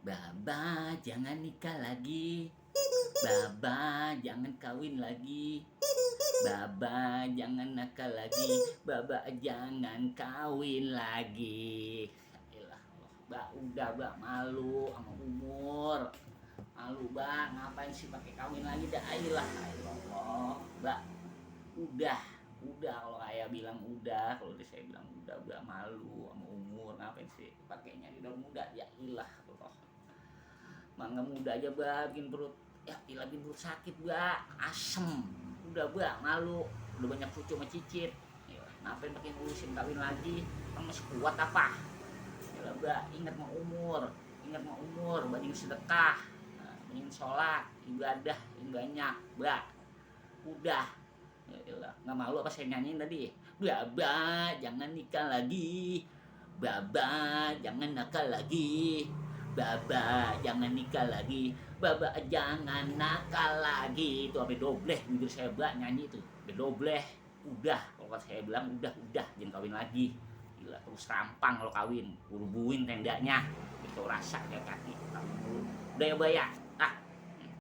Baba jangan nikah lagi, Baba jangan kawin lagi, Baba jangan nakal lagi, Baba jangan kawin lagi. Yaelah, Mbak, udah Mbak, malu sama umur. Malu Mbak, ngapain sih pakai kawin lagi dah. Ayolah, Allah, Mbak. Udah kalau ayah bilang udah, kalau saya bilang udah Mbak, malu sama umur. Ngapain sih pakainya udah muda. Ya ilah, Allah. Mangga muda aja Mbak, bikin perut lagi perut sakit Mbak, asem. Udah Mbak, malu. Udah banyak cucu sama cicit. Ya, ngapain pakai ngurusin kawin lagi? Kamu masih kuat apa? Ya Mbak, ingat mau umur, banding sedekah, banding sholat, ibadah yang banyak, Mbak. Udah. Ya elah, nggak malu apa saya nyanyiin tadi? Baba, jangan nikah lagi. Baba, jangan nakal lagi. Baba, jangan nikah lagi. Baba, jangan nakal lagi. Itu sampai dobleh bibir saya Mbak nyanyi itu. Sampai dobleh. Udah, kalau saya bilang udah, jangan kawin lagi. Gila, terus rampang kalau kawin. Buru-buruin tendanya. Itu rasa kayak kaki. Udah ya Mbak ya.